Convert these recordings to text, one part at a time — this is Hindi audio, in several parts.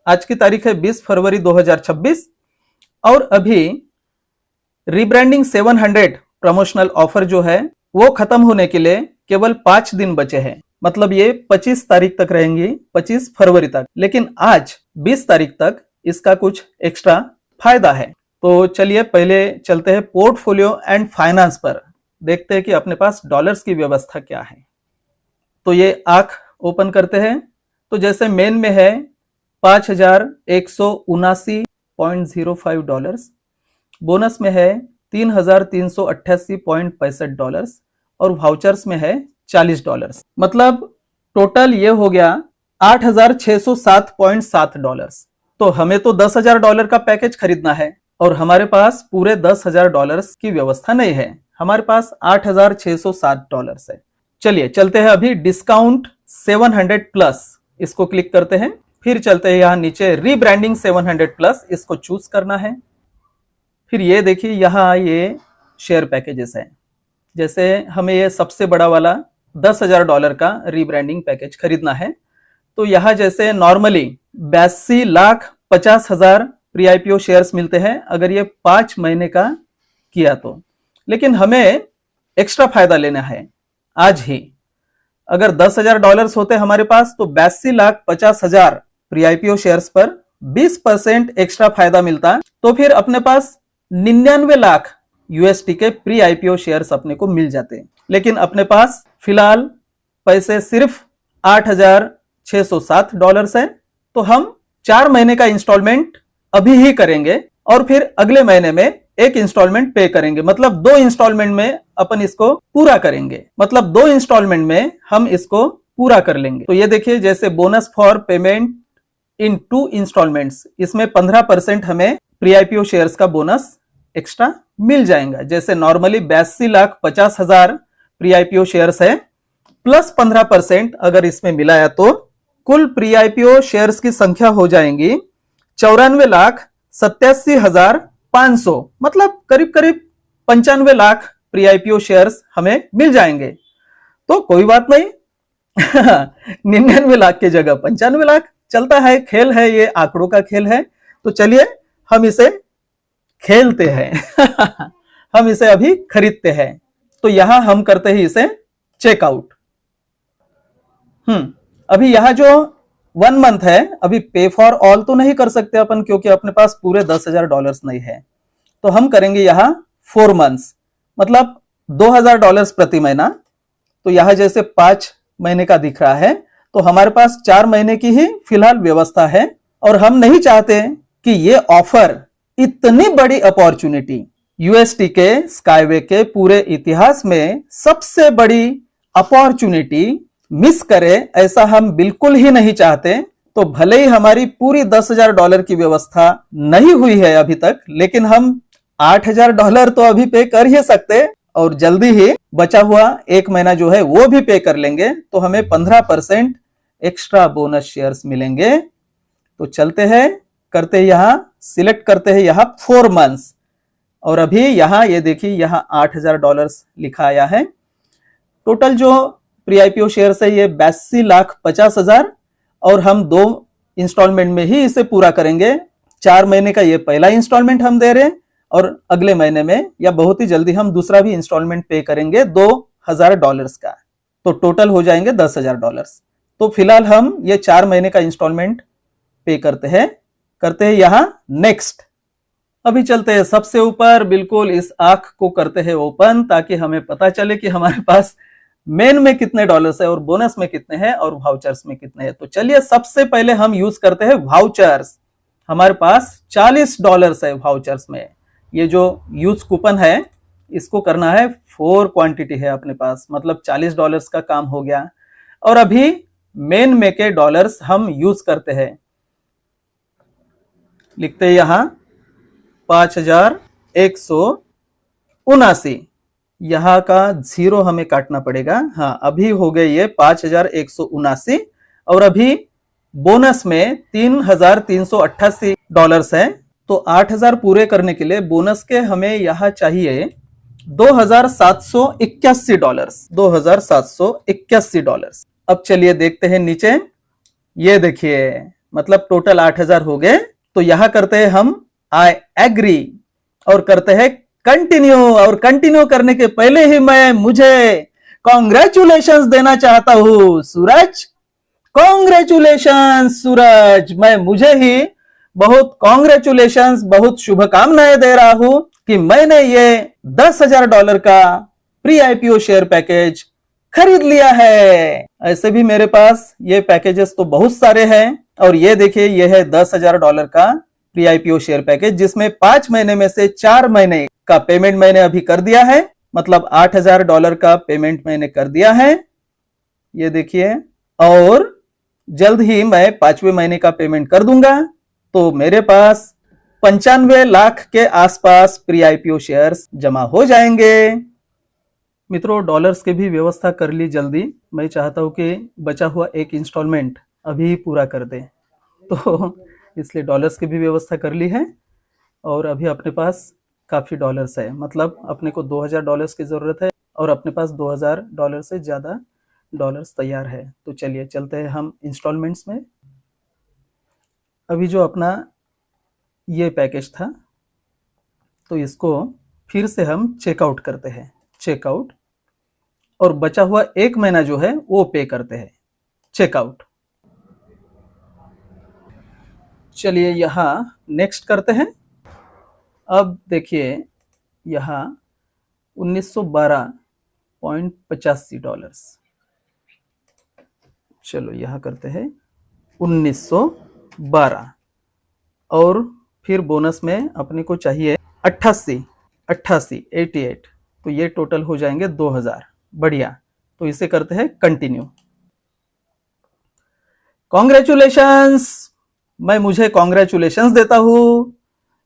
आज की तारीख है 20 फरवरी 2026 और अभी रीब्रांडिंग 700 प्रमोशनल ऑफर जो है वो खत्म होने के लिए केवल 5 दिन बचे हैं। मतलब ये 25 तारीख तक रहेंगी, 25 फरवरी तक। लेकिन आज 20 तारीख तक इसका कुछ एक्स्ट्रा फायदा है। तो चलिए पहले चलते हैं पोर्टफोलियो एंड फाइनेंस पर, देखते हैं कि अपने पास डॉलर्स की व्यवस्था क्या है। तो ये आंख ओपन करते हैं। तो जैसे मेन में है 5179.05 डॉलर्स, बोनस में है 3388.65 डॉलर्स और वाउचर्स में है 40 डॉलर्स। मतलब टोटल ये हो गया 8607.7 डॉलर्स। तो हमें तो 10,000 डॉलर का पैकेज खरीदना है और हमारे पास पूरे 10,000 डॉलर्स की व्यवस्था नहीं है, हमारे पास 8607 डॉलर्स है। चलिए चलते हैं अभी डिस्काउंट 700 प्लस, इसको क्लिक करते हैं। फिर चलते हैं यहाँ नीचे रीब्रांडिंग 700 प्लस, इसको चूज करना है। फिर ये देखिए यहाँ ये शेयर पैकेजेस है। जैसे हमें ये सबसे बड़ा वाला 10,000 डॉलर का रीब्रांडिंग पैकेज खरीदना है। तो यहाँ जैसे नॉर्मली 82,50,000 प्री आईपीओ शेयर्स मिलते हैं अगर ये 5 महीने का किया तो। लेकिन हमें एक्स्ट्रा फायदा लेना है आज ही। अगर 10,000 डॉलर्स होते हमारे पास तो 82,50,000 प्री आईपीओ शेयर्स पर 20% एक्स्ट्रा फायदा मिलता, तो फिर अपने पास 99 लाख यूएसटी के प्री आईपीओ शेयर्स अपने को मिल जाते। लेकिन अपने पास फिलहाल पैसे सिर्फ 8,607 डॉलर्स है। तो हम 4 महीने का इंस्टॉलमेंट अभी ही करेंगे और फिर अगले महीने में एक इंस्टॉलमेंट पे करेंगे। मतलब 2 इंस्टॉलमेंट में अपन इसको पूरा करेंगे, मतलब 2 इंस्टॉलमेंट में हम इसको पूरा कर लेंगे। तो ये देखिए जैसे bonus for payment in 2 instalments, इसमें 15% हमें प्री आईपीओ शेयर्स का बोनस एक्स्ट्रा मिल जाएगा। जैसे नॉर्मली 82,50,000 प्री आईपीओ शेयर्स है प्लस 15% अगर इसमें मिलाया तो कुल प्री आईपीओ शेयर्स की संख्या हो जाएंगी 94,87,500। मतलब करीब करीब 95 लाख प्री आईपीओ शेयर्स हमें मिल जाएंगे। तो कोई बात नहीं 99 लाख की जगह 95 लाख चलता है, खेल है, ये आंकड़ों का खेल है। तो चलिए हम इसे खेलते हैं हम इसे अभी खरीदते हैं। तो यहां हम करते हैं इसे चेकआउट। अभी यहां जो 1 मंथ है, अभी पे फॉर ऑल तो नहीं कर सकते अपन क्योंकि अपने पास पूरे 10,000 डॉलर्स नहीं है। तो हम करेंगे यहां 4 मंथ्स, मतलब 2,000 डॉलर्स प्रति महीना। तो यहां जैसे 5 महीने का दिख रहा है, तो हमारे पास 4 महीने की ही फिलहाल व्यवस्था है। और हम नहीं चाहते कि ये ऑफर, इतनी बड़ी अपॉर्चुनिटी, यूएसटी के स्काईवे के पूरे इतिहास में सबसे बड़ी अपॉर्चुनिटी मिस करे, ऐसा हम बिल्कुल ही नहीं चाहते। तो भले ही हमारी पूरी 10,000 डॉलर की व्यवस्था नहीं हुई है अभी तक, लेकिन हम 8,000 डॉलर तो अभी पे कर ही सकते और जल्दी ही बचा हुआ 1 महीना जो है वो भी पे कर लेंगे। तो हमें 15% एक्स्ट्रा बोनस शेयर्स मिलेंगे। तो चलते हैं, करते हैं यहां, सिलेक्ट करते हैं यहां 4 मंथ्स और अभी यहां ये देखिए यहां 8,000 डॉलर्स लिखा आया है। टोटल जो प्री आईपीओ शेयर्स है ये 82,50,000 और हम 2 इंस्टॉलमेंट में ही इसे पूरा करेंगे। 4 महीने का ये पहला इंस्टॉलमेंट हम दे रहे हैं और अगले महीने में या बहुत ही जल्दी हम दूसरा भी इंस्टॉलमेंट पे करेंगे 2,000 डॉलर्स का। तो टोटल हो जाएंगे 10,000 डॉलर्स। तो फिलहाल हम ये 4 महीने का इंस्टॉलमेंट पे करते हैं यहां नेक्स्ट। अभी चलते हैं सबसे ऊपर, बिल्कुल इस आंख को करते हैं ओपन ताकि हमें पता चले कि हमारे पास मेन में कितने डॉलर्स है और बोनस में कितने हैं और वाउचर्स में कितने हैं। तो चलिए सबसे पहले हम यूज करते हैं वाउचर्स। हमारे पास 40 डॉलर्स है वाउचर्स में। ये जो यूज कूपन है इसको करना है, 4 क्वांटिटी है अपने पास, मतलब 40 डॉलर्स का काम हो गया। और अभी मेन में के डॉलर्स हम यूज करते हैं, लिखते हैं यहां 5,179। यहां का 0 हमें काटना पड़ेगा। हाँ, अभी हो गए ये 5,179 और अभी बोनस में 3,388 डॉलर्स है। तो 8,000 पूरे करने के लिए बोनस के हमें यहां चाहिए 2,781 डॉलर्स, 2,781 डॉलर्स। अब चलिए देखते हैं नीचे, ये देखिए मतलब टोटल 8,000 हो गए। तो यहां करते हैं हम आई एग्री और करते हैं कंटिन्यू। और कंटिन्यू करने के पहले ही मैं मुझे कॉन्ग्रेचुलेशंस देना चाहता हूं सूरज। कॉन्ग्रेचुलेशंस सूरज, मैं मुझे ही बहुत कॉन्ग्रेचुलेशंस, बहुत शुभकामनाएं दे रहा हूं कि मैंने ये $10,000 का प्री आईपीओ शेयर पैकेज खरीद लिया है। ऐसे भी मेरे पास ये पैकेजेस तो बहुत सारे हैं। और ये देखिए, ये है $10,000 का प्री आईपीओ शेयर पैकेज, जिसमें 5 महीने में से 4 महीने का पेमेंट मैंने अभी कर दिया है। मतलब $8,000 का पेमेंट मैंने कर दिया है, ये देखिए। और जल्द ही मैं 5वें महीने का पेमेंट कर दूंगा। तो मेरे पास 95 लाख के आसपास प्री आईपीओ शेयर्स जमा हो जाएंगे। मित्रों, डॉलर्स की भी व्यवस्था कर ली जल्दी। मैं चाहता हूं कि बचा हुआ एक इंस्टॉलमेंट अभी पूरा कर दे, तो इसलिए डॉलर्स की भी व्यवस्था कर ली है। और अभी अपने पास काफ़ी डॉलर्स है, मतलब अपने को $2,000 की ज़रूरत है और अपने पास $2,000 से ज़्यादा डॉलर्स तैयार है। तो चलिए चलते हैं हम इंस्टॉलमेंट्स में। अभी जो अपना ये पैकेज था, तो इसको फिर से हम चेकआउट करते हैं, चेकआउट। और बचा हुआ 1 महीना जो है वो पे करते हैं, चेकआउट। चलिए यहाँ नेक्स्ट करते हैं। अब देखिए यहाँ $1912.85। चलो यहाँ करते हैं 1912। और फिर बोनस में अपने को चाहिए 88, तो ये टोटल हो जाएंगे 2,000। बढ़िया, तो इसे करते हैं कंटिन्यू। कॉन्ग्रेचुलेशंस, मैं मुझे कॉन्ग्रेचुलेशंस देता हूं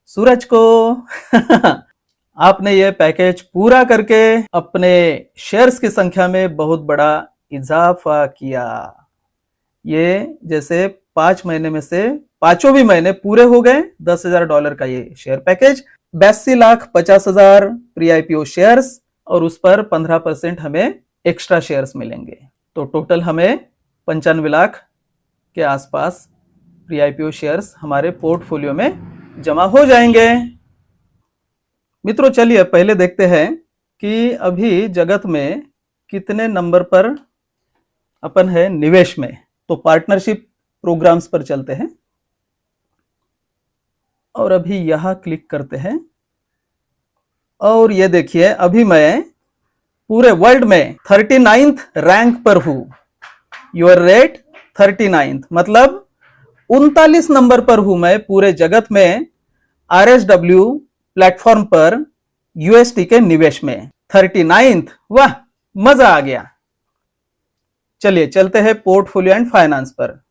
सूरज को। आपने ये पैकेज पूरा करके अपने शेयर्स की संख्या में बहुत बड़ा इजाफा किया। ये जैसे 5 महीने में से 5 भी महीने पूरे हो गए। $10,000 का ये share package, 82,50,000 pre IPO shares, और उस पर 15% हमें एक्स्ट्रा शेयर्स मिलेंगे। तो टोटल हमें 95 लाख के आसपास प्री आईपीओ शेयर्स हमारे पोर्टफोलियो में जमा हो जाएंगे। मित्रों, चलिए पहले देखते हैं कि अभी जगत में कितने नंबर पर अपन है निवेश में। तो पार्टनरशिप प्रोग्राम्स पर चलते हैं और अभी यहां क्लिक करते हैं। और ये देखिए, अभी मैं पूरे वर्ल्ड में 39th रैंक पर हूं। योर रेट 39th, मतलब 39 नंबर पर हूं मैं पूरे जगत में RSW प्लेटफॉर्म पर यूएसटी के निवेश में। 39th, वाह, मजा आ गया। चलिए चलते हैं पोर्टफोलियो एंड फाइनेंस पर।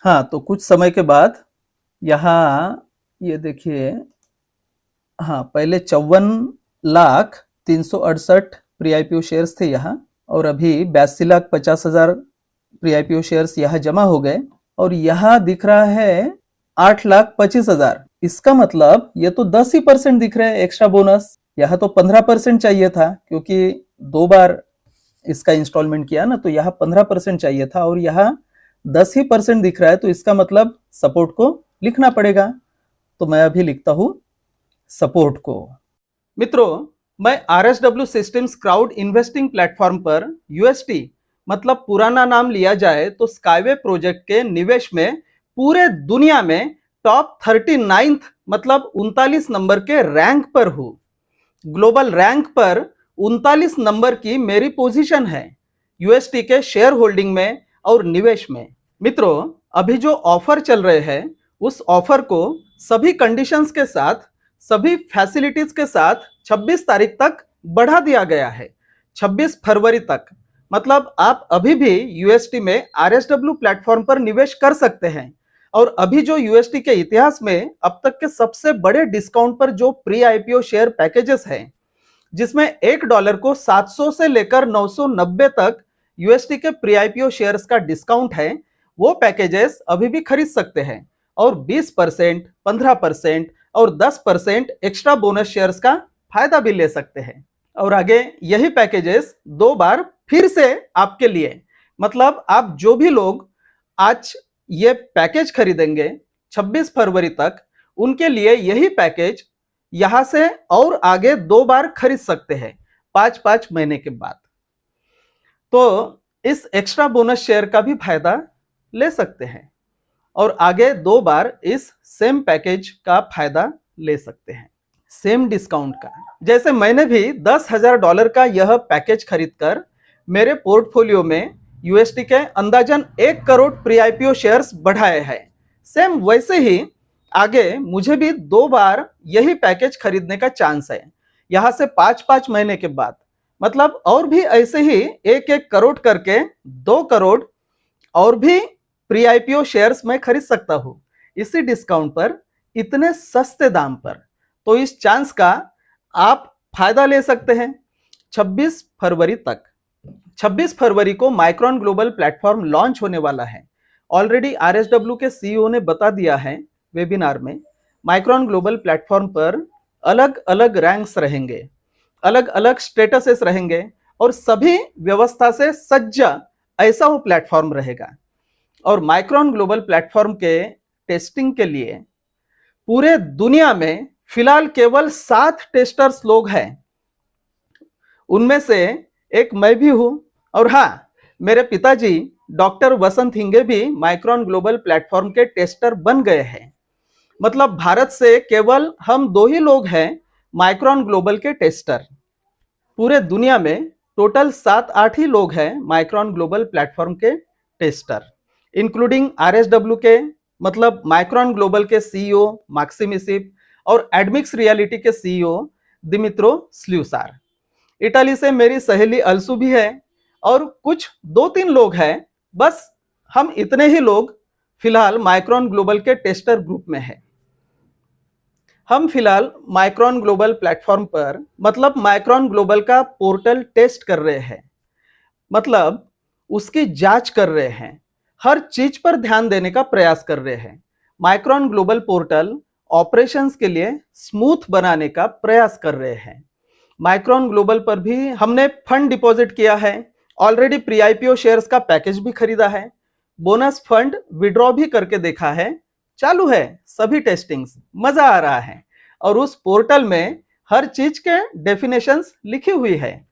हाँ, तो कुछ समय के बाद यहां ये देखिए, हाँ, पहले 54,368 प्री आईपीओ शेयर्स थे यहाँ, और अभी 82,50,000 प्री आईपीओ शेयर्स यहाँ जमा हो गए। और यहाँ दिख रहा है 8,25,000। इसका मतलब ये तो 10% दिख रहा है एक्स्ट्रा बोनस। यहाँ तो 15% चाहिए था, क्योंकि 2 बार इसका इंस्टॉलमेंट किया ना, तो यहाँ 15% चाहिए था और यहाँ 10% दिख रहा है। तो इसका मतलब सपोर्ट को लिखना पड़ेगा। तो मैं अभी लिखता हूं सपोर्ट को। मित्रों, मैं RSW systems crowd investing platform पर यूएसटी, मतलब पुराना नाम लिया जाए तो स्काईवे प्रोजेक्ट के निवेश में पूरे दुनिया में टॉप 39th, मतलब 39 नंबर के रैंक पर हूं। ग्लोबल रैंक पर 39 नंबर की मेरी पोजीशन है यूएसटी के शेयर होल्डिंग में और निवेश में। मित्रों, अभी जो ऑफर चल रहे हैं, उस ऑफर को सभी कंडीशंस के साथ, सभी फैसिलिटीज के साथ 26 तारीख तक बढ़ा दिया गया है, 26 फरवरी तक। मतलब आप अभी भी यूएसटी में RSW प्लेटफॉर्म पर निवेश कर सकते हैं। और अभी जो यूएसटी के इतिहास में अब तक के सबसे बड़े डिस्काउंट पर जो प्री आईपीओ शेयर पैकेजेस हैं, जिसमें $1 को 700 से लेकर 990 तक यूएसटी के प्री आईपीओ शेयर्स का डिस्काउंट है, वो पैकेजेस अभी भी खरीद सकते हैं और 20%, 15% और 10% एक्स्ट्रा बोनस शेयर्स का फायदा भी ले सकते हैं। और आगे यही पैकेजेस 2 बार फिर से आपके लिए मतलब आप जो भी लोग आज ये पैकेज खरीदेंगे 26 फरवरी तक, उनके लिए यही पैकेज यहां से और आगे 2 बार खरीद सकते हैं 5-5 महीने के बाद। तो इस एक्स्ट्रा बोनस शेयर का भी फायदा ले सकते हैं और आगे 2 बार इस सेम पैकेज का फायदा ले सकते हैं, सेम डिस्काउंट का। जैसे मैंने भी $10,000 का यह पैकेज खरीदकर मेरे पोर्टफोलियो में यूएसटी के अंदाजन 1 करोड़ प्री आईपीओ शेयर्स बढ़ाए हैं, सेम वैसे ही आगे मुझे भी 2 बार यही पैकेज खरीदने का चांस है यहां से 5-5 महीने के बाद। मतलब और भी ऐसे ही 1-1 करोड़ करके 2 करोड़ और भी प्री आईपीओ शेयर्स मैं खरीद सकता हूं इसी डिस्काउंट पर, इतने सस्ते दाम पर। तो इस चांस का आप फायदा ले सकते हैं 26 फरवरी तक। 26 फरवरी को माइक्रॉन ग्लोबल प्लेटफॉर्म लॉन्च होने वाला है। ऑलरेडी आरएसडब्ल्यू के सीईओ ने बता दिया है वेबिनार में, माइक्रॉन ग्लोबल प्लेटफॉर्म पर अलग अलग रैंक्स रहेंगे, अलग अलग स्टेटसेस रहेंगे और सभी व्यवस्था से सज्ज ऐसा वो प्लेटफॉर्म रहेगा। और माइक्रॉन ग्लोबल प्लेटफॉर्म के टेस्टिंग के लिए पूरे दुनिया में फिलहाल केवल 7 टेस्टर्स लोग हैं, उनमें से एक मैं भी हूं। और हाँ, मेरे पिताजी डॉक्टर वसंत हिंगे भी माइक्रॉन ग्लोबल प्लेटफॉर्म के टेस्टर बन गए हैं। मतलब भारत से केवल हम 2 ही लोग हैं माइक्रॉन ग्लोबल के टेस्टर। पूरे दुनिया में टोटल 7-8 ही लोग हैं माइक्रॉन ग्लोबल प्लेटफॉर्म के टेस्टर, इंक्लूडिंग आरएसडब्ल्यू के, मतलब माइक्रॉन ग्लोबल के सीईओ मैक्सिमिसिप और एडमिक्स रियलिटी के सीईओ दिमित्रो स्ल्यूसार। इटाली से मेरी सहेली अलसू भी है और कुछ 2-3 लोग हैं, बस हम इतने ही लोग फिलहाल माइक्रॉन ग्लोबल के टेस्टर ग्रुप में हैं। हम फिलहाल माइक्रॉन ग्लोबल प्लेटफॉर्म पर, मतलब माइक्रॉन ग्लोबल का पोर्टल टेस्ट कर रहे हैं, मतलब उसकी जांच कर रहे हैं, हर चीज पर ध्यान देने का प्रयास कर रहे हैं। माइक्रॉन ग्लोबल पोर्टल ऑपरेशंस के लिए स्मूथ बनाने का प्रयास कर रहे हैं। माइक्रॉन ग्लोबल पर भी हमने फंड डिपॉजिट किया है, ऑलरेडी प्री आईपीओ शेयर्स का पैकेज भी खरीदा है, बोनस फंड विड्रॉ भी करके देखा है, चालू है सभी टेस्टिंग्स, मजा आ रहा है। और उस पोर्टल में हर चीज के डेफिनेशंस लिखी हुई है,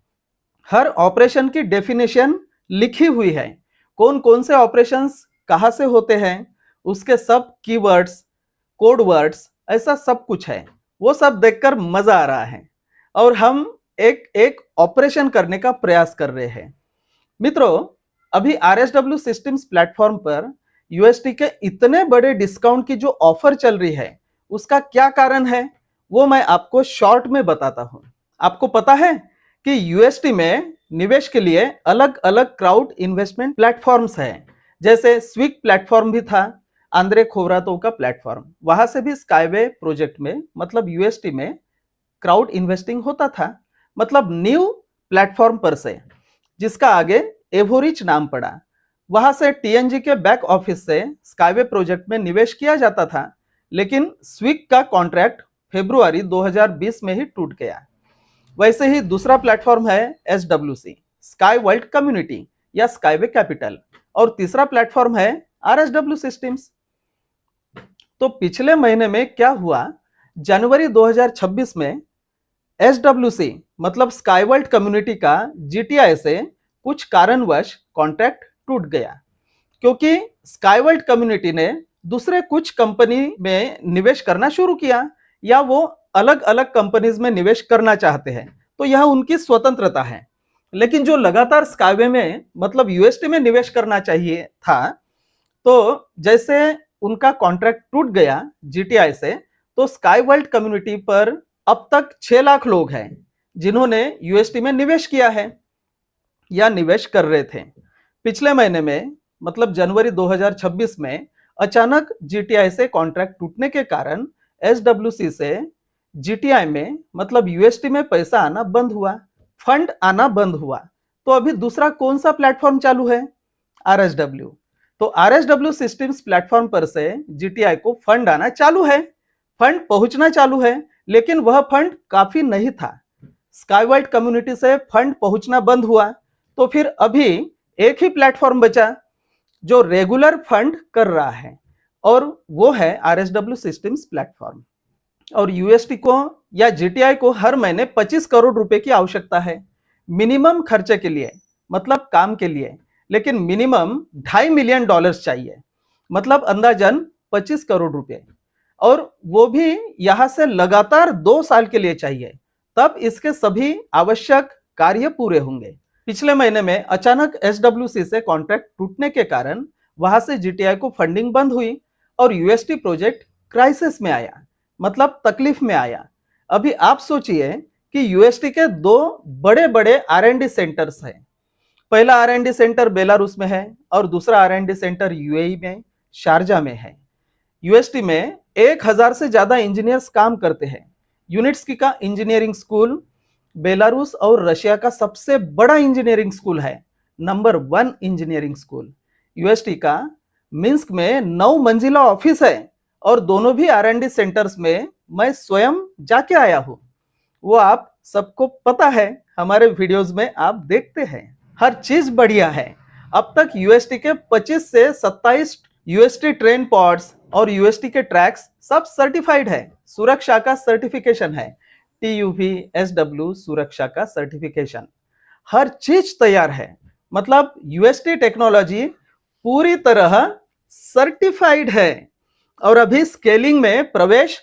हर ऑपरेशन की डेफिनेशन लिखी हुई है, कौन कौन से ऑपरेशंस कहां से होते हैं, उसके सब कीवर्ड्स, कोड वर्ड्स, ऐसा सब कुछ है। वो सब देखकर मजा आ रहा है और हम एक एक ऑपरेशन करने का प्रयास कर रहे हैं। मित्रों, अभी आरएसडब्ल्यू सिस्टम्स प्लेटफॉर्म पर यूएसटी के इतने बड़े डिस्काउंट की जो ऑफर चल रही है, उसका क्या कारण है वो मैं आपको शॉर्ट में बताता हूं। आपको पता है कि यूएसटी में निवेश के लिए अलग अलग क्राउड इन्वेस्टमेंट प्लेटफॉर्म्स हैं, जैसे स्विक प्लेटफॉर्म भी था, आंद्रे खोवरातोव का प्लेटफॉर्म, वहां से भी स्काईवे प्रोजेक्ट में, मतलब यूएसटी में क्राउड इन्वेस्टिंग होता था। मतलब न्यू प्लेटफॉर्म पर से, जिसका आगे एवोरिच नाम पड़ा, वहां से टीएनजी के बैक ऑफिस से स्काईवे प्रोजेक्ट में निवेश किया जाता था, लेकिन स्विक का कॉन्ट्रैक्ट फरवरी 2020 में ही टूट गया। वैसे ही दूसरा प्लेटफॉर्म है एसडब्ल्यूसी, स्काई वर्ल्ड कम्युनिटी या स्काईवे कैपिटल, और तीसरा प्लेटफॉर्म है आरएसडब्ल्यू सिस्टम्स। तो पिछले महीने में क्या हुआ, जनवरी 2026 में एसडब्ल्यूसी मतलब स्काई वर्ल्ड कम्युनिटी का जीटीआई से कुछ कारणवश कॉन्ट्रैक्ट टूट गया, क्योंकि स्काई वर्ल्ड कम्युनिटी ने दूसरे कुछ कंपनी में निवेश करना शुरू किया, या वो अलग अलग कंपनीज में निवेश करना चाहते हैं, तो यह उनकी स्वतंत्रता है। लेकिन जो लगातार स्काईवे में, मतलब यूएसटी में निवेश करना चाहिए था, तो जैसे उनका कॉन्ट्रैक्ट टूट गया जीटीआई से, तो स्काई वर्ल्ड कम्युनिटी पर अब तक 6 लाख लोग हैं जिन्होंने यूएसटी में निवेश किया है या निवेश कर रहे थे। पिछले महीने में, मतलब जनवरी 2026 में अचानक जीटीआई से कॉन्ट्रैक्ट टूटने के कारण एसडब्ल्यूसी से जीटीआई में, मतलब यूएसटी में पैसा आना बंद हुआ, फंड आना बंद हुआ। तो अभी दूसरा कौन सा प्लेटफॉर्म चालू है? आरएसडब्ल्यू। तो आरएसडब्ल्यू सिस्टम्स प्लेटफॉर्म पर से जीटीआई को फंड आना चालू है, फंड पहुंचना चालू है, लेकिन वह फंड काफी नहीं था। स्काई वर्ल्ड कम्युनिटी से फंड पहुंचना बंद हुआ, तो फिर अभी एक ही प्लेटफॉर्म बचा जो रेगुलर फंड कर रहा है, और वो है RSW सिस्टम्स प्लेटफॉर्म। और यूएसटी को या जीटीआई को हर महीने 25 करोड़ रुपए की आवश्यकता है मिनिमम खर्चे के लिए, मतलब काम के लिए। लेकिन मिनिमम $2.5 मिलियन चाहिए, मतलब अंदाजन 25 करोड़ रुपए, और वो भी यहां से लगातार 2 साल के लिए चाहिए, तब इसके सभी आवश्यक कार्य पूरे होंगे। पिछले महीने में अचानक एसडब्ल्यूसी से कॉन्ट्रैक्ट टूटने के कारण वहां से जीटीआई को फंडिंग बंद हुई और यूएसटी प्रोजेक्ट क्राइसिस में आया, मतलब तकलीफ में आया। अभी आप सोचिए कि यूएसटी के 2 बड़े बड़े R&D सेंटर्स हैं। पहला R&D सेंटर बेलारूस में है और दूसरा R&D सेंटर यूएई में शारजा में है। यूएसटी में 1000 से ज्यादा इंजीनियर्स काम करते हैं। यूनिट्स्की का इंजीनियरिंग स्कूल बेलारूस और रशिया का सबसे बड़ा इंजीनियरिंग स्कूल है, नंबर 1 इंजीनियरिंग स्कूल। यूएसटी का मिन्स्क में 9 मंजिला ऑफिस है और दोनों भी R&D सेंटर्स में मैं स्वयं जाके आया हूं। वो आप सबको पता है, हमारे वीडियोस में आप देखते हैं। हर चीज बढ़िया है। अब तक यूएसटी के 25 से 27 यूएसटी ट्रेन पॉड्स और यूएसटी के ट्रैक्स सब सर्टिफाइड है, सुरक्षा का सर्टिफिकेशन है, TUV SW सुरक्षा का सर्टिफिकेशन। हर चीज तैयार है, मतलब यूएसटी टेक्नोलॉजी पूरी तरह सर्टिफाइड है और अभी स्केलिंग में प्रवेश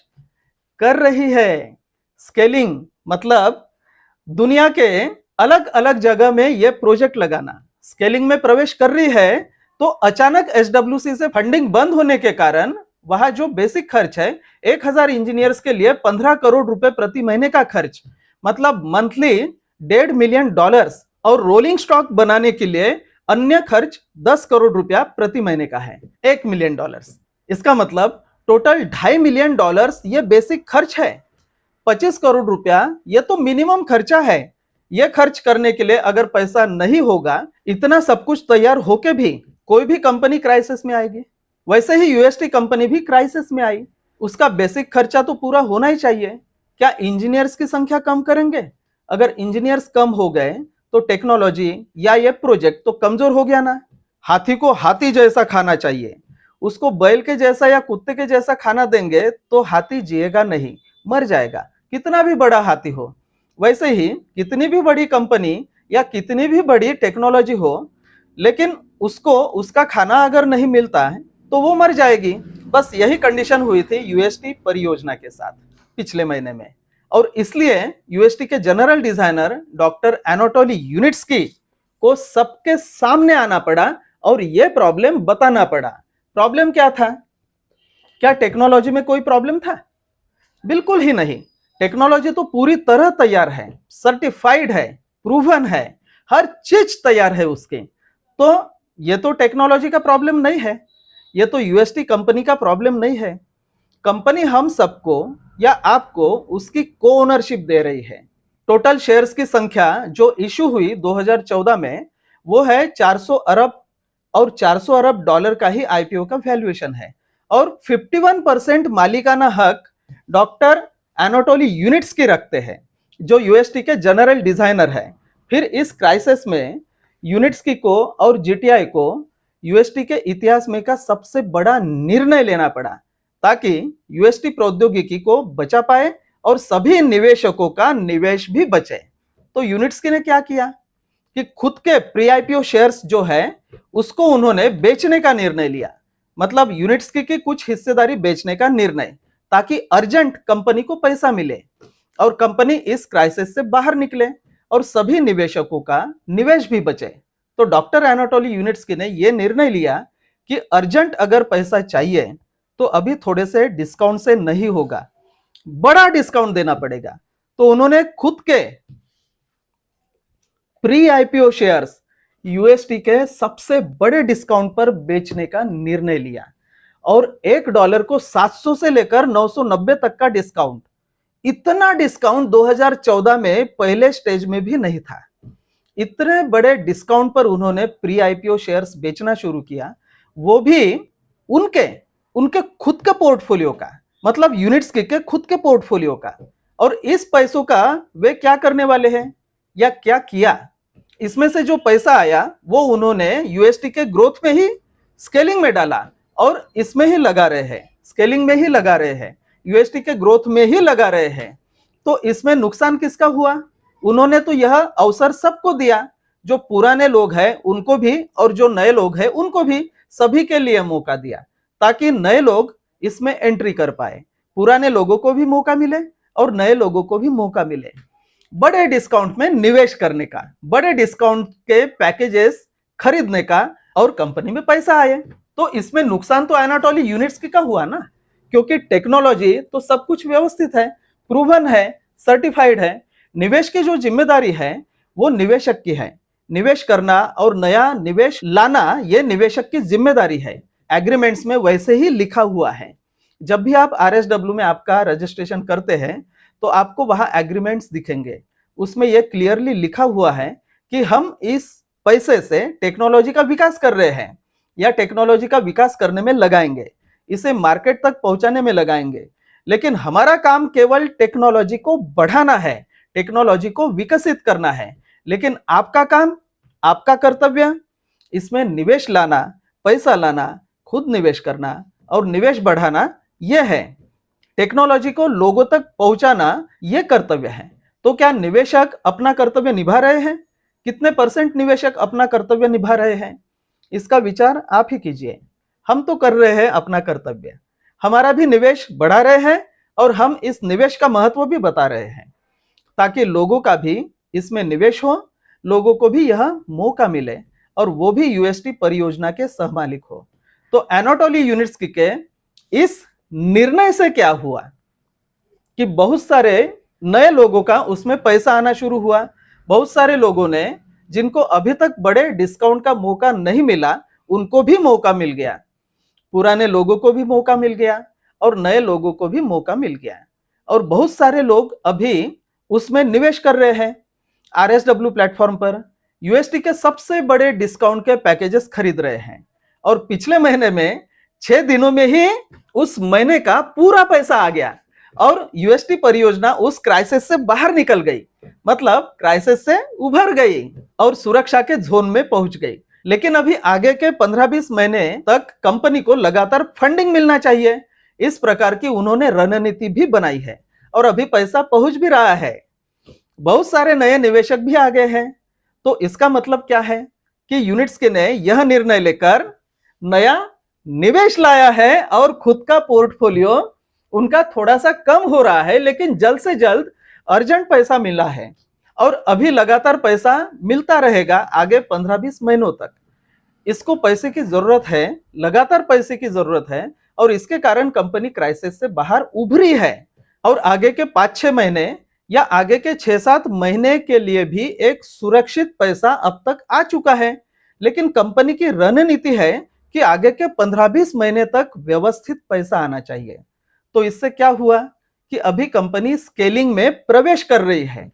कर रही है। स्केलिंग मतलब दुनिया के अलग अलग जगह में यह प्रोजेक्ट लगाना। स्केलिंग में प्रवेश कर रही है तो अचानक एसडब्ल्यूसी से फंडिंग बंद होने के कारण वहां जो बेसिक खर्च है 1000 इंजीनियर्स के लिए 15 करोड़ रुपए प्रति महीने का खर्च, मतलब मंथली $1.5 मिलियन, और रोलिंग स्टॉक बनाने के लिए अन्य खर्च 10 करोड़ रुपया प्रति महीने का है, $1 मिलियन। इसका मतलब टोटल $2.5 मिलियन ये बेसिक खर्च है। 25 करोड़ रुपया ये तो मिनिमम खर्चा है। ये खर्च करने के लिए अगर पैसा नहीं होगा, इतना सब कुछ तैयार होके भी कोई भी कंपनी क्राइसिस में आएगी। वैसे ही यूएसटी कंपनी भी क्राइसिस में आई, उसका बेसिक खर्चा तो पूरा होना ही चाहिए। क्या इंजीनियर्स की संख्या कम करेंगे? अगर इंजीनियर्स कम हो गए तो टेक्नोलॉजी या ये प्रोजेक्ट तो कमजोर हो गया ना। हाथी को हाथी जैसा खाना चाहिए, उसको बैल के जैसा या कुत्ते के जैसा खाना देंगे तो हाथी जिएगा नहीं, मर जाएगा, कितना भी बड़ा हाथी हो। वैसे ही कितनी भी बड़ी कंपनी या कितनी भी बड़ी टेक्नोलॉजी हो, लेकिन उसको उसका खाना अगर नहीं मिलता है तो वो मर जाएगी। बस यही कंडीशन हुई थी यूएसटी परियोजना के साथ पिछले महीने में, और इसलिए यूएसटी के जनरल डिजाइनर डॉक्टर एनाटोली यूनिट्स्की को सबके सामने आना पड़ा और ये प्रॉब्लम बताना पड़ा। प्रॉब्लम क्या था? क्या टेक्नोलॉजी में कोई प्रॉब्लम था? बिल्कुल ही नहीं। टेक्नोलॉजी तो पूरी तरह तैयार है, सर्टिफाइड है, प्रूवन है, हर चीज तैयार है उसके। तो ये तो टेक्नोलॉजी का प्रॉब्लम नहीं है, ये तो यूएसटी कंपनी का प्रॉब्लम नहीं है। कंपनी हम सबको या आपको उसकी को ओनरशिप दे रही है। टोटल शेयर्स की संख्या जो इशू हुई 2014 में वो है 400 अरब, और 400 अरब डॉलर का ही आईपीओ का वैल्यूएशन है, और 51% मालिकाना हक डॉक्टर एनाटोली यूनिट्स्की रखते हैं, जो यूएसटी के जनरल डिजाइनर है। फिर इस क्राइसिस में यूनिट्स्की को और जीटीआई को यूएसटी के इतिहास में का सबसे बड़ा निर्णय लेना पड़ा, ताकि यूएसटी प्रौद्योगिकी को बचा पाए और सभी निवेशकों का निवेश भी बचे। तो यूनिट्स्की ने क्या किया कि खुद के प्री आईपीओ शेयर्स जो है उसको उन्होंने बेचने का निर्णय लिया, मतलब यूनिट्स्की की कुछ हिस्सेदारी बेचने का निर्णय, ताकि अर्जेंट कंपनी को पैसा मिले और कंपनी इस क्राइसिस से बाहर निकले और सभी निवेशकों का निवेश भी बचे। तो डॉक्टर एनाटोली यूनिट्स्की ने यह निर्णय लिया कि अर्जेंट अगर पैसा चाहिए तो अभी थोड़े से डिस्काउंट से नहीं होगा, बड़ा डिस्काउंट देना पड़ेगा। तो उन्होंने खुद के प्री आईपीओ शेयर्स यूएसटी के सबसे बड़े डिस्काउंट पर बेचने का निर्णय लिया, और $1 को 700 से लेकर 990 तक का डिस्काउंट। इतना डिस्काउंट 2014 में पहले स्टेज में भी नहीं था। इतने बड़े डिस्काउंट पर उन्होंने प्री आईपीओ शेयर्स बेचना शुरू किया, वो भी उनके खुद के पोर्टफोलियो का, मतलब यूनिट्स्की के खुद के पोर्टफोलियो का। और इस पैसों का वे क्या करने वाले हैं या क्या किया, इसमें से जो पैसा आया वो उन्होंने यूएसटी के ग्रोथ में ही स्केलिंग में डाला और इसमें ही लगा रहे हैं, स्केलिंग में ही लगा रहे हैं, यूएसटी के ग्रोथ में ही लगा रहे हैं। तो इसमें नुकसान किसका हुआ? उन्होंने तो यह अवसर सबको दिया, जो पुराने लोग हैं उनको भी और जो नए लोग हैं उनको भी, सभी के लिए मौका दिया ताकि नए लोग इसमें एंट्री कर पाए, पुराने लोगों को भी मौका मिले और नए लोगों को भी मौका मिले बड़े डिस्काउंट में निवेश करने का, बड़े डिस्काउंट के पैकेजेस खरीदने का और कंपनी में पैसा आए। तो इसमें नुकसान तो एनाटोली यूनिट्स का हुआ ना, क्योंकि टेक्नोलॉजी तो सब कुछ व्यवस्थित है, प्रूवन है, सर्टिफाइड है। निवेश की जो जिम्मेदारी है वो निवेशक की है, निवेश करना और नया निवेश लाना ये निवेशक की जिम्मेदारी है। एग्रीमेंट्स में वैसे ही लिखा हुआ है। जब भी आप आरएसडब्ल्यू में आपका रजिस्ट्रेशन करते हैं तो आपको वहां एग्रीमेंट्स दिखेंगे, उसमें यह क्लियरली लिखा हुआ है कि हम इस पैसे से टेक्नोलॉजी का विकास कर रहे हैं या टेक्नोलॉजी का विकास करने में लगाएंगे, इसे मार्केट तक पहुंचाने में लगाएंगे। लेकिन हमारा काम केवल टेक्नोलॉजी को बढ़ाना है, टेक्नोलॉजी को विकसित करना है। लेकिन आपका काम, आपका कर्तव्य इसमें निवेश लाना, पैसा लाना, खुद निवेश करना और निवेश बढ़ाना यह है। टेक्नोलॉजी को लोगों तक पहुंचाना यह कर्तव्य है। तो क्या निवेशक अपना कर्तव्य निभा रहे हैं? कितने % निवेशक अपना कर्तव्य निभा रहे हैं? इसका विचार आप ही कीजिए। हम तो कर रहे हैं अपना कर्तव्य, हमारा भी निवेश बढ़ा रहे हैं और हम इस निवेश का महत्व भी बता रहे हैं ताकि लोगों का भी इसमें निवेश हो, लोगों को भी यह मौका मिले और वो भी यूएसटी परियोजना के सहमालिक हो। तो एनाटोली यूनिट्स्की के इस निर्णय से क्या हुआ कि बहुत सारे नए लोगों का उसमें पैसा आना शुरू हुआ। बहुत सारे लोगों ने, जिनको अभी तक बड़े डिस्काउंट का मौका नहीं मिला, उनको भी मौका मिल गया, पुराने लोगों को भी मौका मिल गया और नए लोगों को भी मौका मिल गया। और बहुत सारे लोग अभी उसमें निवेश कर रहे हैं। आरएसडब्ल्यू प्लेटफॉर्म पर यूएसटी के सबसे बड़े डिस्काउंट के पैकेजेस खरीद रहे हैं और पिछले महीने में 6 दिनों में ही उस महीने का पूरा पैसा आ गया और यूएसटी परियोजना उस क्राइसिस से बाहर निकल गई, मतलब क्राइसिस से उभर गई और सुरक्षा के जोन में पहुंच गई। लेकिन अभी आगे के 15-20 महीने तक कंपनी को लगातार फंडिंग मिलना चाहिए। इस प्रकार की उन्होंने रणनीति भी बनाई है और अभी पैसा पहुंच भी रहा है। बहुत सारे नए निवेशक भी आ गए हैं। तो इसका मतलब क्या है कि यूनिट्स्की ने यह निर्णय लेकर नया निवेश लाया है और खुद का पोर्टफोलियो उनका थोड़ा सा कम हो रहा है, लेकिन जल्द से जल्द अर्जेंट पैसा मिला है और अभी लगातार पैसा मिलता रहेगा आगे 15-20 महीनों तक। इसको पैसे की जरूरत है, लगातार पैसे की जरूरत है और इसके कारण कंपनी क्राइसिस से बाहर उभरी है और आगे के 5-6 महीने या आगे के 6-7 महीने के लिए भी एक सुरक्षित पैसा अब तक आ चुका है। लेकिन कंपनी की रणनीति है कि आगे के 15-20 महीने तक व्यवस्थित पैसा आना चाहिए। तो इससे क्या हुआ कि अभी कंपनी स्केलिंग में प्रवेश कर रही है।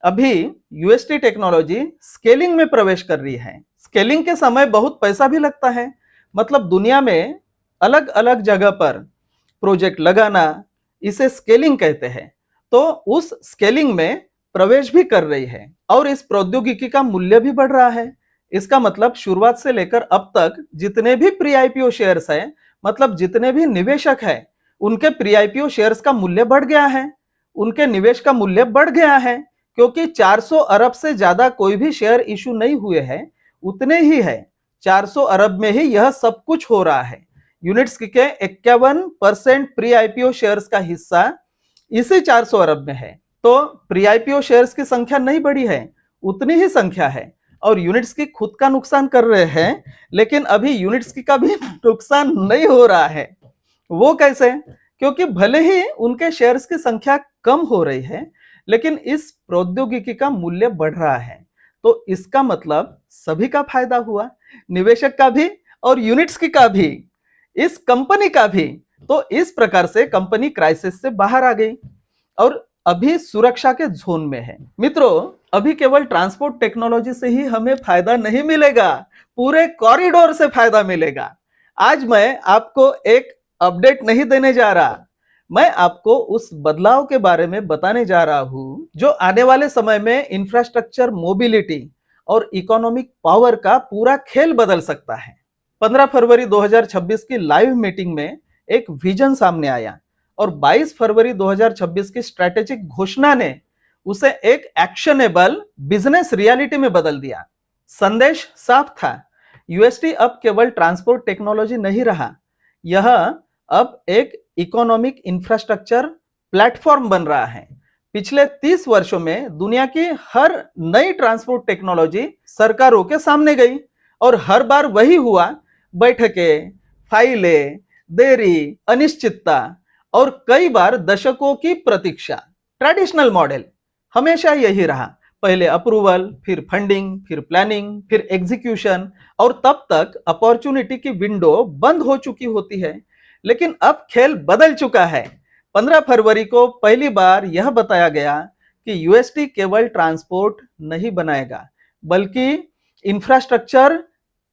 अभी यूएसटी टेक्नोलॉजी स्केलिंग में प्रवेश कर रही है। स्केलिंग के समय बहुत पैसा भी लगता है, मतलब दुनिया में अलग अलग जगह पर प्रोजेक्ट लगाना, इसे स्केलिंग कहते हैं। तो उस स्केलिंग में प्रवेश भी कर रही है और इस प्रौद्योगिकी का मूल्य भी बढ़ रहा है। इसका मतलब शुरुआत से लेकर अब तक जितने भी प्री आईपीओ शेयर्स हैं, मतलब जितने भी निवेशक हैं, उनके प्री आईपीओ शेयर्स का मूल्य बढ़ गया है, उनके निवेश का मूल्य बढ़ गया है, क्योंकि 400 अरब से ज्यादा कोई भी शेयर इशू नहीं हुए हैं, उतने ही है। 400 अरब में ही यह सब कुछ हो रहा है। यूनिट्स्की के 51% प्री आईपीओ शेयर्स का हिस्सा इसी 400 अरब में है। तो प्री आईपीओ शेयर्स की संख्या नहीं बढ़ी है, उतनी ही संख्या है और यूनिट्स्की खुद का नुकसान कर रहे हैं, लेकिन अभी यूनिट्स्की का भी नुकसान नहीं हो रहा है। वो कैसे? क्योंकि भले ही उनके शेयर्स की संख्या कम हो रही है, लेकिन इस प्रौद्योगिकी का मूल्य बढ़ रहा है। तो इसका मतलब सभी का फायदा हुआ, निवेशक का भी और यूनिट्स्की का भी, इस कंपनी का भी। तो इस प्रकार से कंपनी क्राइसिस से बाहर आ गई और अभी सुरक्षा के जोन में है। मित्रों, अभी केवल ट्रांसपोर्ट टेक्नोलॉजी से ही हमें फायदा नहीं मिलेगा, पूरे कॉरिडोर से फायदा मिलेगा। आज मैं आपको एक अपडेट नहीं देने जा रहा, मैं आपको उस बदलाव के बारे में बताने जा रहा हूं जो आने वाले समय में इंफ्रास्ट्रक्चर, मोबिलिटी और इकोनॉमिक पावर का पूरा खेल बदल सकता है। 15 फरवरी 2026 की लाइव मीटिंग में एक विजन सामने आया और 22 फरवरी 2026 की स्ट्रैटेजिक घोषणा ने उसे एक एक्शनेबल बिजनेस रियलिटी में बदल दिया। संदेश साफ था, यूएसटी अब केवल ट्रांसपोर्ट टेक्नोलॉजी नहीं रहा, यह अब एक इकोनॉमिक इंफ्रास्ट्रक्चर प्लेटफॉर्म बन रहा है। पिछले 30 वर्षों में दुनिया की हर नई ट्रांसपोर्ट टेक्नोलॉजी सरकारों के सामने गई और हर बार वही हुआ, बैठकें, फाइलें, देरी, अनिश्चितता और कई बार दशकों की प्रतीक्षा। ट्रेडिशनल मॉडल हमेशा यही रहा, पहले अप्रूवल, फिर फंडिंग, फिर प्लानिंग, फिर एग्जीक्यूशन और तब तक अपॉर्चुनिटी की विंडो बंद हो चुकी होती है। लेकिन अब खेल बदल चुका है। 15 फरवरी को पहली बार यह बताया गया कि यूएसटी केवल ट्रांसपोर्ट नहीं बनाएगा, बल्कि इंफ्रास्ट्रक्चर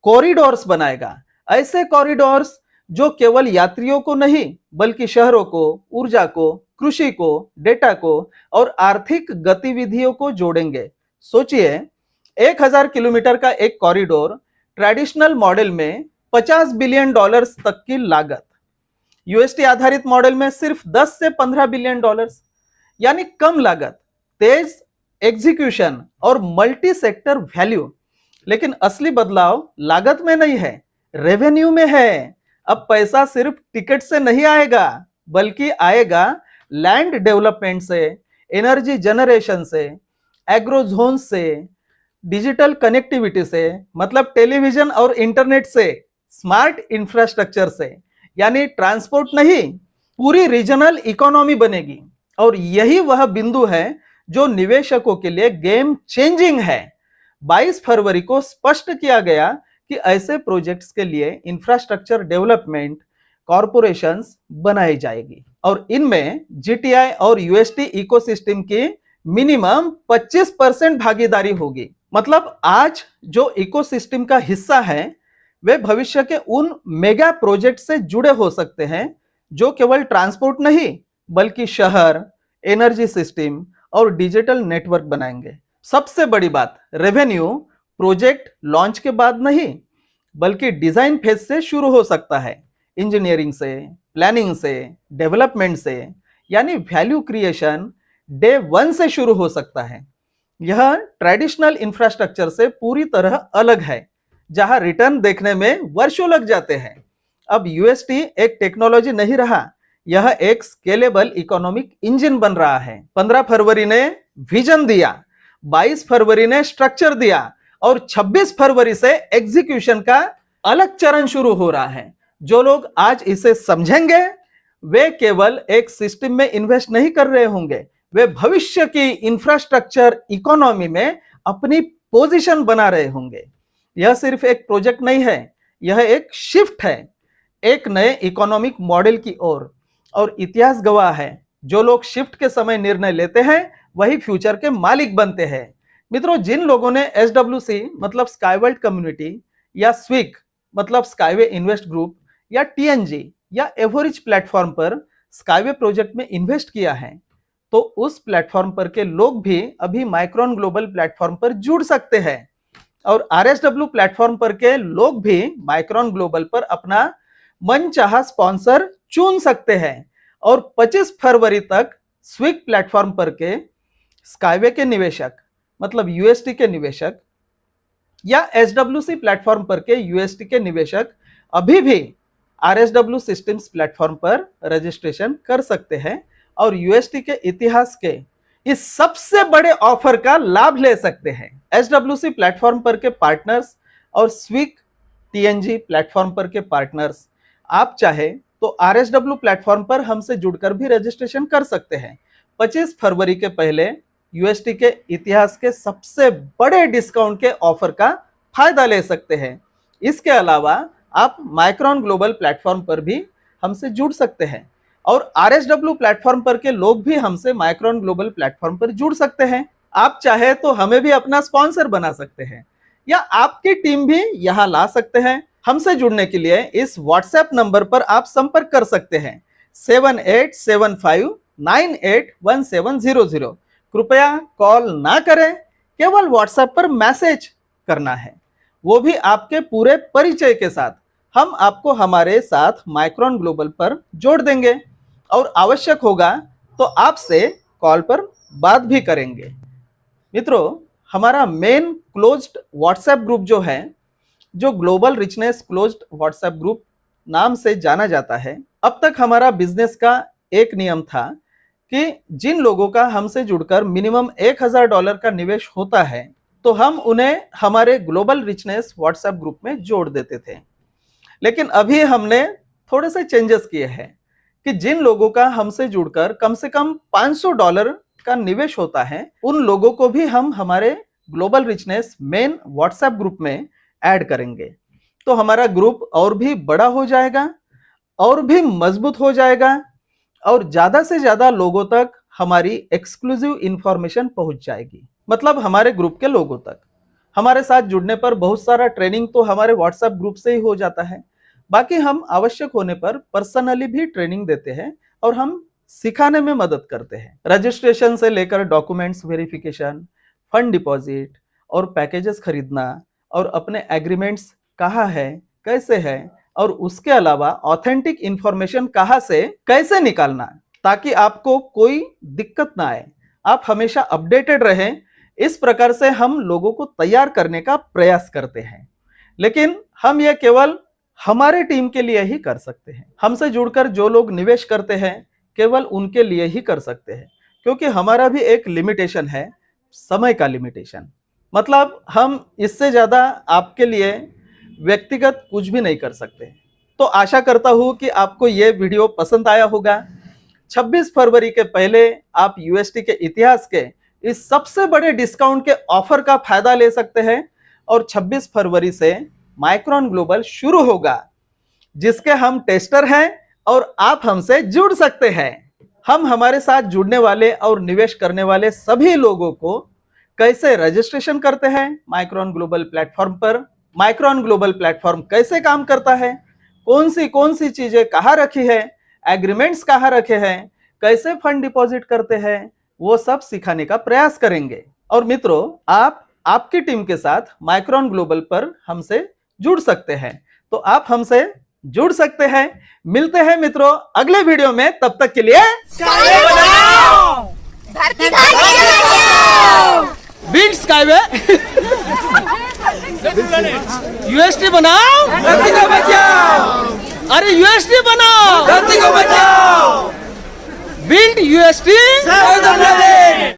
कॉरिडोर्स बनाएगा। ऐसे कॉरिडोर्स जो केवल यात्रियों को नहीं, बल्कि शहरों को, ऊर्जा को, कृषि को, डेटा को और आर्थिक गतिविधियों को जोड़ेंगे। सोचिए, 1000 किलोमीटर का एक कॉरिडोर ट्रेडिशनल मॉडल में $50 बिलियन तक की लागत, यूएसटी आधारित मॉडल में सिर्फ 10 से 15 बिलियन डॉलर्स, यानी कम लागत, तेज एग्जीक्यूशन और मल्टी सेक्टर वैल्यू। लेकिन असली बदलाव लागत में नहीं है, रेवेन्यू में है। अब पैसा सिर्फ टिकट से नहीं आएगा, बल्कि आएगा लैंड डेवलपमेंट से, एनर्जी जनरेशन से, एग्रोजोन से, डिजिटल कनेक्टिविटी से, मतलब टेलीविजन और इंटरनेट से, स्मार्ट इंफ्रास्ट्रक्चर से। यानी ट्रांसपोर्ट नहीं, पूरी रीजनल इकोनॉमी बनेगी। और यही वह बिंदु है जो निवेशकों के लिए गेम चेंजिंग है। 22 फरवरी को स्पष्ट किया गया कि ऐसे प्रोजेक्ट्स के लिए इंफ्रास्ट्रक्चर डेवलपमेंट कॉरपोरेशंस बनाई जाएगी और इनमें जीटीआई और यूएसटी इकोसिस्टम की मिनिमम 25% भागीदारी होगी। मतलब आज जो इकोसिस्टम का हिस्सा है वे भविष्य के उन मेगा प्रोजेक्ट से जुड़े हो सकते हैं जो केवल ट्रांसपोर्ट नहीं, बल्कि शहर, एनर्जी सिस्टम और डिजिटल नेटवर्क बनाएंगे। सबसे बड़ी बात, रेवेन्यू प्रोजेक्ट लॉन्च के बाद नहीं, बल्कि डिजाइन फेज से शुरू हो सकता है, इंजीनियरिंग से, प्लानिंग से, डेवलपमेंट से। यानी वैल्यू क्रिएशन डे 1 से शुरू हो सकता है। यह ट्रेडिशनल इंफ्रास्ट्रक्चर से पूरी तरह अलग है, जहां रिटर्न देखने में वर्षों लग जाते हैं। अब यूएसटी एक टेक्नोलॉजी नहीं रहा, यह एक स्केलेबल इकोनॉमिक इंजन बन रहा है। 15 फरवरी ने विजन दिया, 22 फरवरी ने स्ट्रक्चर दिया और 26 फरवरी से एग्जीक्यूशन का अलग चरण शुरू हो रहा है। जो लोग आज इसे समझेंगे वे केवल एक सिस्टम में इन्वेस्ट नहीं कर रहे होंगे, वे भविष्य की इंफ्रास्ट्रक्चर इकोनॉमी में अपनी पोजीशन बना रहे होंगे। यह सिर्फ एक प्रोजेक्ट नहीं है, यह एक शिफ्ट है, एक नए इकोनॉमिक मॉडल की ओर। और इतिहास गवाह है, जो लोग शिफ्ट के समय निर्णय लेते हैं वही फ्यूचर के मालिक बनते हैं। मित्रों, जिन लोगों ने एसडब्ल्यूसी मतलब स्काईवर्ल्ड कम्युनिटी या स्विक मतलब स्काईवे इन्वेस्ट ग्रुप या टीएनजी या एवरेज प्लेटफॉर्म पर स्काईवे प्रोजेक्ट में इन्वेस्ट किया है, तो उस प्लेटफॉर्म पर के लोग भी अभी माइक्रोन ग्लोबल प्लेटफॉर्म पर जुड़ सकते हैं और आरएसडब्ल्यू प्लेटफॉर्म पर के लोग भी माइक्रोन ग्लोबल पर अपना मनचाहा स्पॉन्सर चुन सकते हैं। और 25 फरवरी तक स्विक प्लेटफॉर्म पर के स्काईवे के निवेशक मतलब यूएसटी के निवेशक या एसडब्ल्यूसी प्लेटफॉर्म पर के यूएसटी के निवेशक अभी भी आरएसडब्ल्यू सिस्टम्स प्लेटफॉर्म पर रजिस्ट्रेशन कर सकते हैं और यूएसटी के इतिहास के इस सबसे बड़े ऑफर का लाभ ले सकते हैं। एसडब्ल्यूसी प्लेटफॉर्म पर के पार्टनर्स और स्विक टीएनजी प्लेटफॉर्म पर के पार्टनर्स, आप चाहे तो आरएसडब्ल्यू प्लेटफॉर्म पर हमसे जुड़कर भी रजिस्ट्रेशन कर सकते हैं। 25 फरवरी के पहले यूएसटी के इतिहास के सबसे बड़े डिस्काउंट के ऑफर का फायदा ले सकते हैं। इसके अलावा आप माइक्रोन ग्लोबल प्लेटफॉर्म पर भी हमसे जुड़ सकते हैं और आरएसडब्ल्यू प्लेटफॉर्म पर के लोग भी हमसे माइक्रोन ग्लोबल प्लेटफॉर्म पर जुड़ सकते हैं। आप चाहे तो हमें भी अपना स्पॉन्सर बना सकते हैं या आपकी टीम भी यहां ला सकते हैं। हमसे जुड़ने के लिए इस व्हाट्सएप नंबर पर आप संपर्क कर सकते हैं 7875981700। कृपया कॉल ना करें, केवल व्हाट्सएप पर मैसेज करना है, वो भी आपके पूरे परिचय के साथ। हम आपको हमारे साथ माइक्रोन ग्लोबल पर जोड़ देंगे और आवश्यक होगा तो आपसे कॉल पर बात भी करेंगे। मित्रों, हमारा मेन क्लोज्ड व्हाट्सएप ग्रुप जो है, जो global richness closed WhatsApp group नाम से जाना जाता है, अब तक हमारा बिजनेस का एक नियम था कि जिन लोगों का हमसे जुड़कर मिनिमम $1000 का निवेश होता है तो हम उन्हें हमारे ग्लोबल रिचनेस व्हाट्सएप ग्रुप में जोड़ देते थे। लेकिन अभी हमने थोड़े से चेंजेस किए हैं कि जिन लोगों का हमसे जुड़कर कम से कम $500 का निवेश होता है, उन लोगों को भी हम हमारे global richness main WhatsApp group में ऐड करेंगे। तो हमारा ग्रुप और भी बड़ा हो जाएगा और भी मजबूत हो जाएगा और ज्यादा से ज्यादा लोगों तक हमारी एक्सक्लूसिव इंफॉर्मेशन पहुंच जाएगी। मतलब हमारे ग्रुप के लोगों तक हमारे साथ जुड़ने पर बहुत सारा ट्रेनिंग तो हमारे व्हाट्सएप ग्रुप से ही हो जाता है। बाकी हम आवश्यक होने पर पर्सनली भी ट्रेनिंग देते हैं और हम सिखाने में मदद करते हैं। रजिस्ट्रेशन से लेकर डॉक्यूमेंट्स वेरिफिकेशन, फंड डिपॉजिट और पैकेजेस खरीदना और अपने एग्रीमेंट्स कहाँ है, कैसे है, और उसके अलावा ऑथेंटिक इंफॉर्मेशन कहाँ से कैसे निकालना, ताकि आपको कोई दिक्कत ना आए, आप हमेशा अपडेटेड रहें। इस प्रकार से हम लोगों को तैयार करने का प्रयास करते हैं। लेकिन हम यह केवल हमारे टीम के लिए ही कर सकते हैं। हमसे जुड़कर जो लोग निवेश करते हैं केवल उनके लिए ही कर सकते हैं, क्योंकि हमारा भी एक लिमिटेशन है, समय का लिमिटेशन। मतलब हम इससे ज्यादा आपके लिए व्यक्तिगत कुछ भी नहीं कर सकते। तो आशा करता हूं कि आपको यह वीडियो पसंद आया होगा। 26 फरवरी के पहले आप यूएसटी के इतिहास के इस सबसे बड़े डिस्काउंट के ऑफर का फायदा ले सकते हैं और 26 फरवरी से माइक्रोन ग्लोबल शुरू होगा, जिसके हम टेस्टर हैं और आप हमसे जुड़ सकते हैं। हम हमारे साथ जुड़ने वाले और निवेश करने वाले सभी लोगों को कैसे रजिस्ट्रेशन करते हैं माइक्रोन ग्लोबल प्लेटफॉर्म पर, माइक्रोन ग्लोबल प्लेटफॉर्म कैसे काम करता है, कौन सी चीजें कहाँ रखी है, एग्रीमेंट्स कहाँ रखे हैं, कैसे फंड डिपॉजिट करते हैं, वो सब सिखाने का प्रयास करेंगे। और मित्रों, आप आपकी टीम के साथ माइक्रोन ग्लोबल पर हमसे जुड़ सकते हैं, तो आप हमसे जुड़ सकते हैं। मिलते हैं मित्रों अगले वीडियो में, तब तक के लिए बिल्ड स्काईवे यूएसटी बनाओ, धरती को बचाओ। अरे यूएसटी बनाओ, धरती को बचाओ। Build UST.